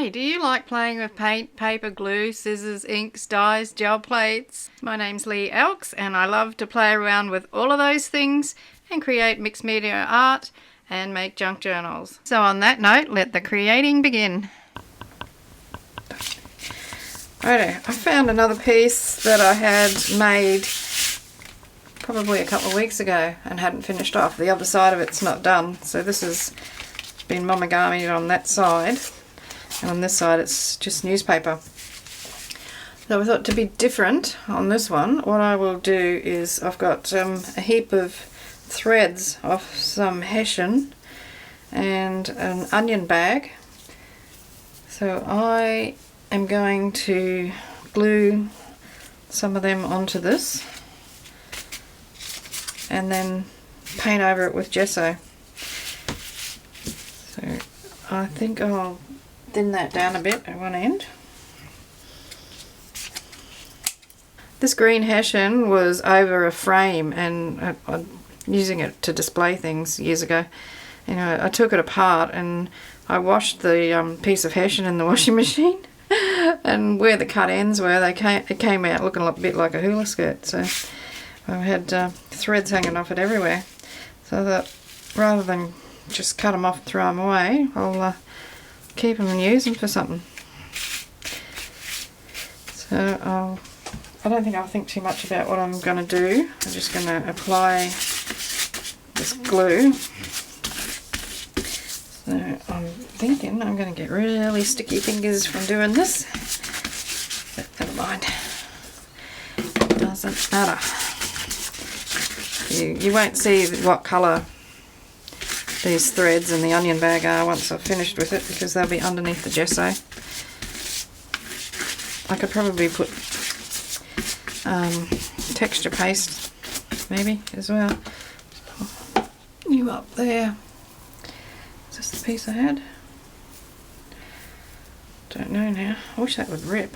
Hey, do you like playing with paint, paper, glue, scissors, inks, dyes, gel plates? My name's Leigh and I love to play around with all of those things and create mixed media art and make junk journals. So on that note, let the creating begin. Righto, I found another piece that I had made probably a couple of weeks ago and hadn't finished off. The other side of it's not done, so this has been monogamied on that side. And on this side it's just newspaper. So I thought to be different on this one, what I will do is I've got a heap of threads of some hessian and an onion bag. So I am going to glue some of them onto this and then paint over it with gesso. So I think I'll thin that down a bit at one end. This green hessian was over a frame and I'm using it to display things years ago. You know, I took it apart and I washed the piece of hessian in the washing machine and where the cut ends were, it came out looking a bit like a hula skirt. So I had threads hanging off it everywhere. So that rather than just cut them off and throw them away, I'll keep them and use them for something. So I don't think I'll think too much about what I'm going to do. I'm just going to apply this glue. So I'm thinking I'm going to get really sticky fingers from doing this, but never mind. It doesn't matter. You won't see what colour these threads in the onion bag are once I've finished with it because they'll be underneath the gesso. I could probably put texture paste maybe as well. You up there. Is this the piece I had? Don't know now. I wish that would rip.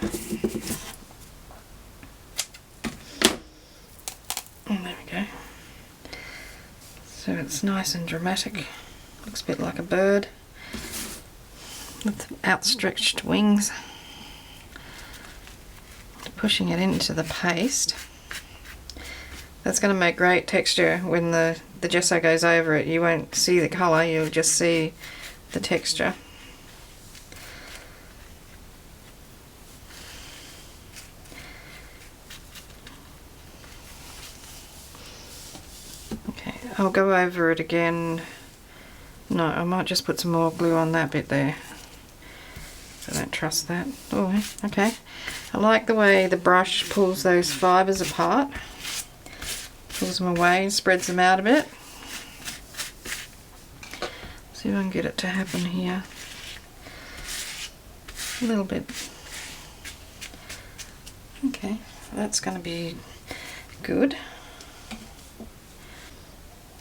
Oh, there we go. So it's nice and dramatic. Looks a bit like a bird with outstretched wings. Pushing it into the paste. That's going to make great texture when the gesso goes over it. You won't see the colour, you'll just see the texture. I'll go over it again. No, I might just put some more glue on that bit there. I don't trust that. Oh, okay. I like the way the brush pulls those fibres apart. Pulls them away and spreads them out a bit. See if I can get it to happen here. A little bit. Okay, that's going to be good.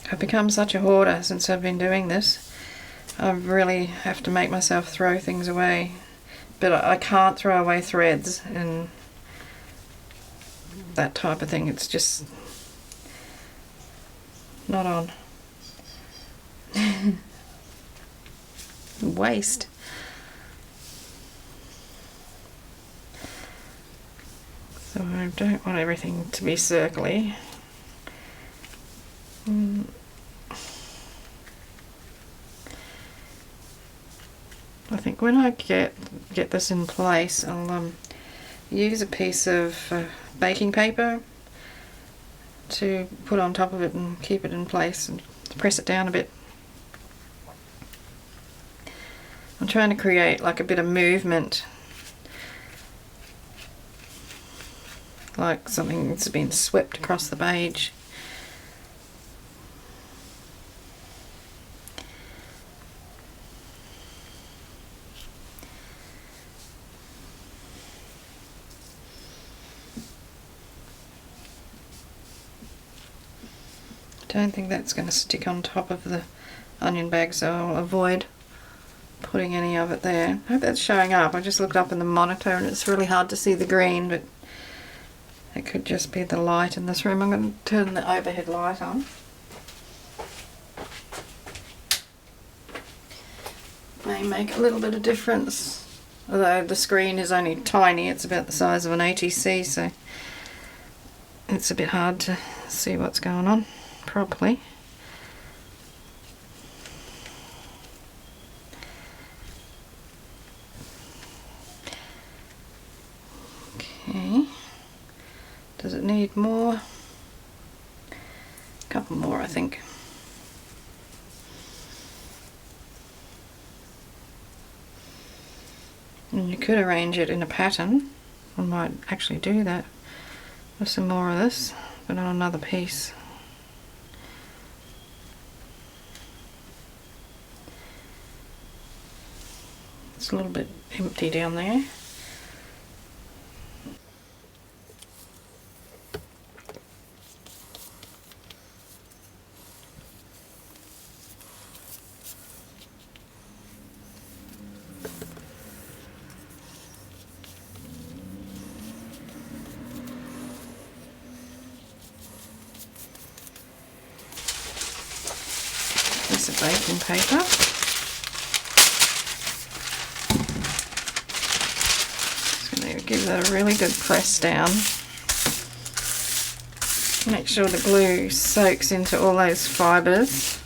I've become such a hoarder since I've been doing this. I really have to make myself throw things away. But I can't throw away threads and that type of thing. It's just not on. Waste. So I don't want everything to be circly. I think when I get this in place, I'll use a piece of baking paper to put on top of it and keep it in place and press it down a bit. I'm trying to create like a bit of movement, like something that's been swept across the page. I don't think that's going to stick on top of the onion bag, so I'll avoid putting any of it there. I hope that's showing up. I just looked up in the monitor and it's really hard to see the green, but it could just be the light in this room. I'm going to turn the overhead light on. May make a little bit of difference. although the screen is only tiny, it's about the size of an ATC, so it's a bit hard to see what's going on properly. Okay, does it need more? A couple more, I think. And you could arrange it in a pattern. I might actually do that with some more of this, but on another piece. It's a little bit empty down there. Piece of baking paper. Just going to give that a really good press down. Make sure the glue soaks into all those fibres.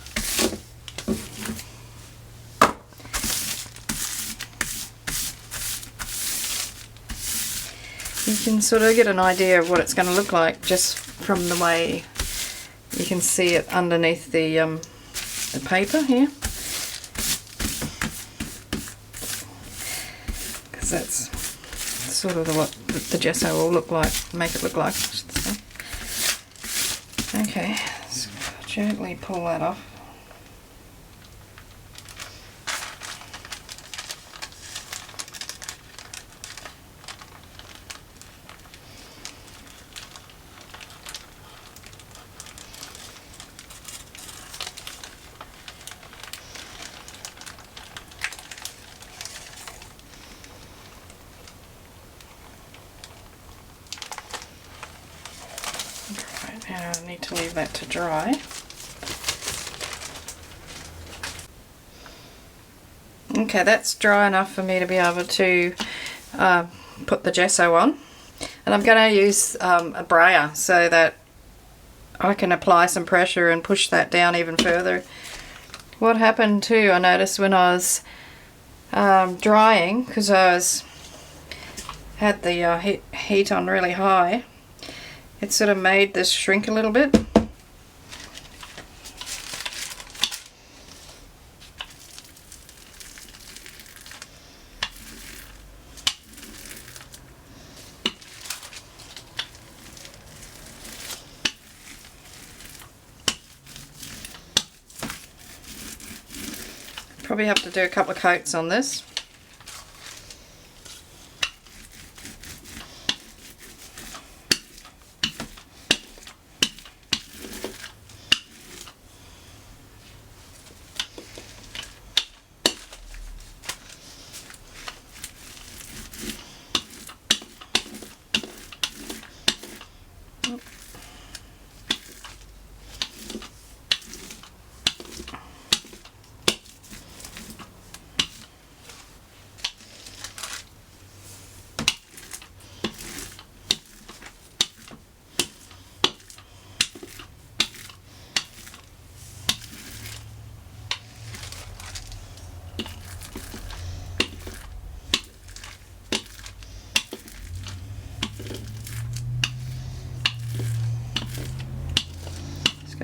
You can sort of get an idea of what it's going to look like just from the way you can see it underneath the paper here, because that's sort of what the gesso will look like, make it look like, I should say. Okay, let's gently pull that off. Now I need to leave that to dry. Okay, that's dry enough for me to be able to put the gesso on. And I'm going to use a brayer so that I can apply some pressure and push that down even further. What happened too, I noticed when I was drying, because I had the heat on really high, it sort of made this shrink a little bit. Probably have to do a couple of coats on this.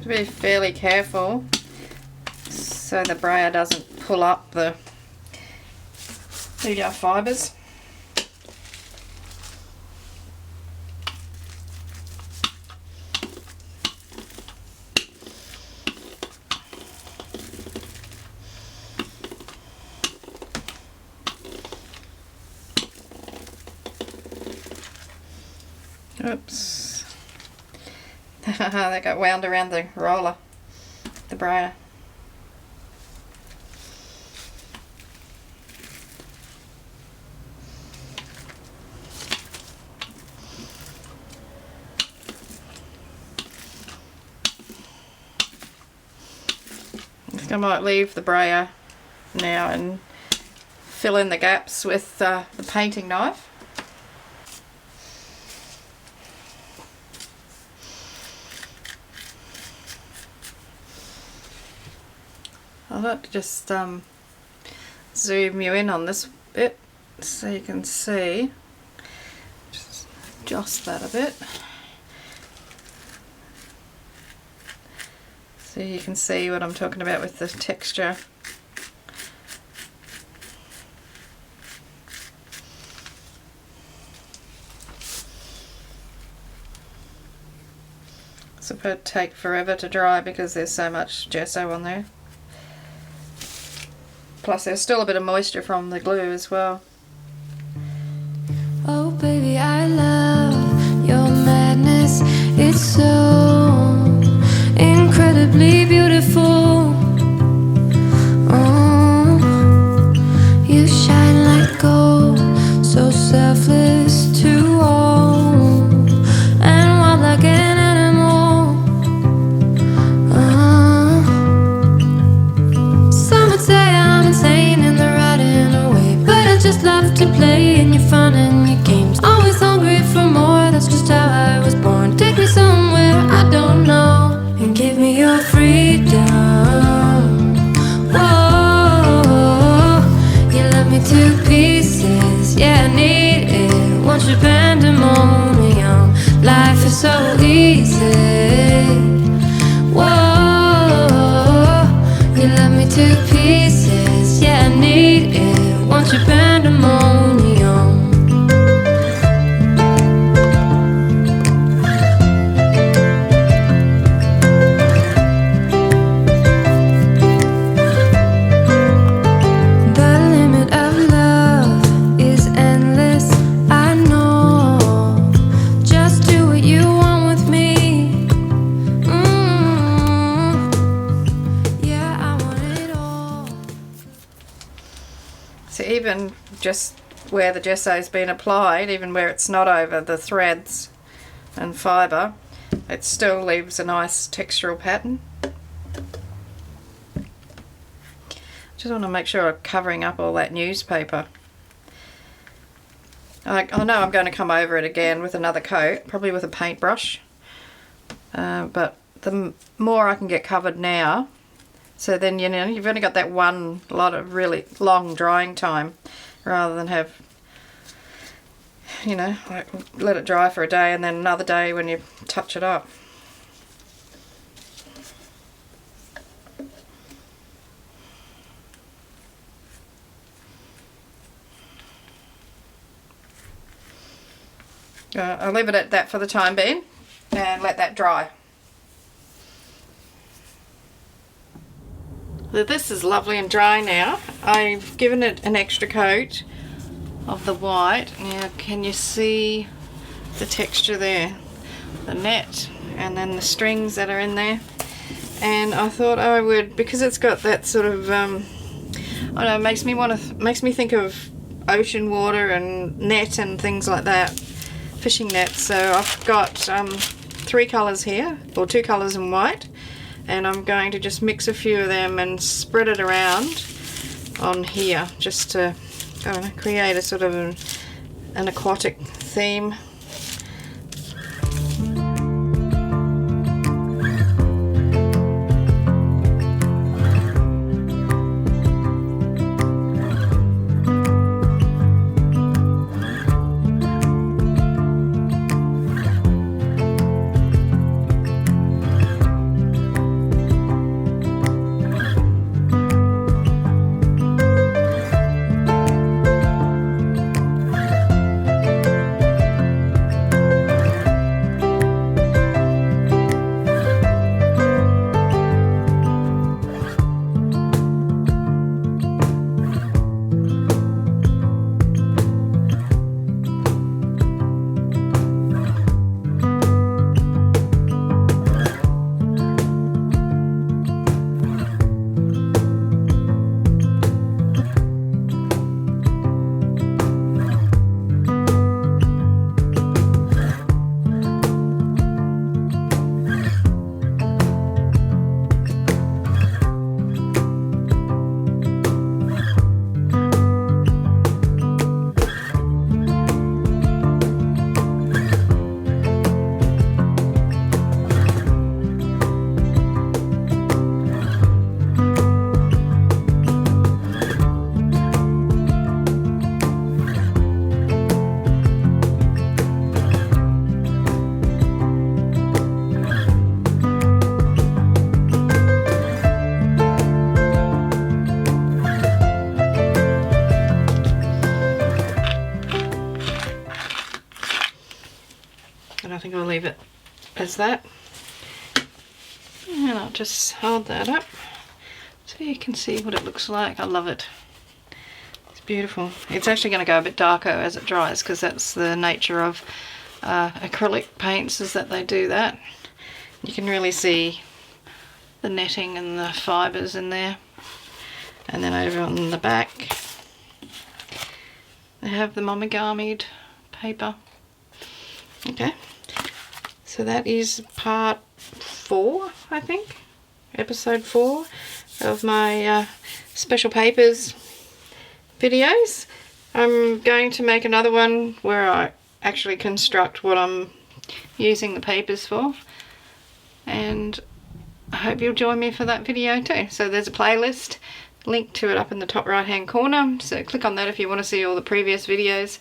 Be fairly careful so the brayer doesn't pull up the fibres. Oops. They got wound around the roller, the brayer. I think I might leave the brayer now and fill in the gaps with the painting knife. I'd like to just zoom you in on this bit so you can see. Just adjust that a bit so you can see what I'm talking about with the texture. So it would take forever to dry because there's so much gesso on there. Plus there's still a bit of moisture from the glue as well. Oh baby, I love your madness. It's so incredibly beautiful. Oh, you shine like gold, so selfless to all, and wild like an animal. Some would say I'm insane in the right in a way, but I just love to play in your fun and your games. Always hungry for more, that's just how I was born. Take me somewhere I don't know and give me your freedom. Whoa, you love me to pieces, yeah, I need it. Want your pandemonium, life is so easy. Whoa, you love me to pieces, yeah, I need it. Want your pandemonium. The limit of love is endless, I know. Just do what you want with me. Yeah, I want it all. So even just where the gesso's been applied, even where it's not over the threads and fibre, it still leaves a nice textural pattern. Just want to make sure I'm covering up all that newspaper. I know I'm going to come over it again with another coat, probably with a paintbrush, but the more I can get covered now, so then you know you've only got that one lot of really long drying time, rather than have, you know, like let it dry for a day and then another day when you touch it up. I'll leave it at that for the time being and let that dry. So this is lovely and dry now. I've given it an extra coat of the white. Now can you see the texture there? The net and then the strings that are in there. And I thought I would, because it's got that sort of, I don't know, it makes me think of ocean water and net and things like that. Fishing nets. So I've got 3 colours here, or 2 colours in white, and I'm going to just mix a few of them and spread it around on here just to, I don't know, create a sort of an aquatic theme. I think I'll leave it as that. And I'll just hold that up so you can see what it looks like. I love it. It's beautiful. It's actually going to go a bit darker as it dries because that's the nature of acrylic paints, is that they do that. You can really see the netting and the fibres in there. And then over on the back they have the monogamied paper. Okay, so that is part 4, I think, episode 4 of my special papers videos. I'm going to make another one where I actually construct what I'm using the papers for, and I hope you'll join me for that video too. So there's a playlist, link to it up in the top right hand corner, so click on that if you want to see all the previous videos.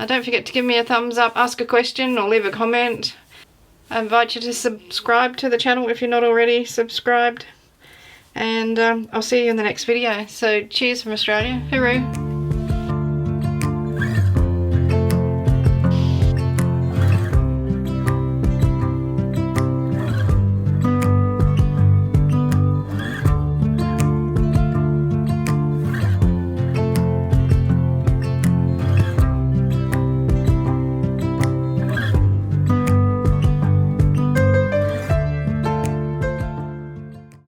Don't forget to give me a thumbs up, ask a question or leave a comment. I invite you to subscribe to the channel if you're not already subscribed, and I'll see you in the next video. So cheers from Australia, hooroo.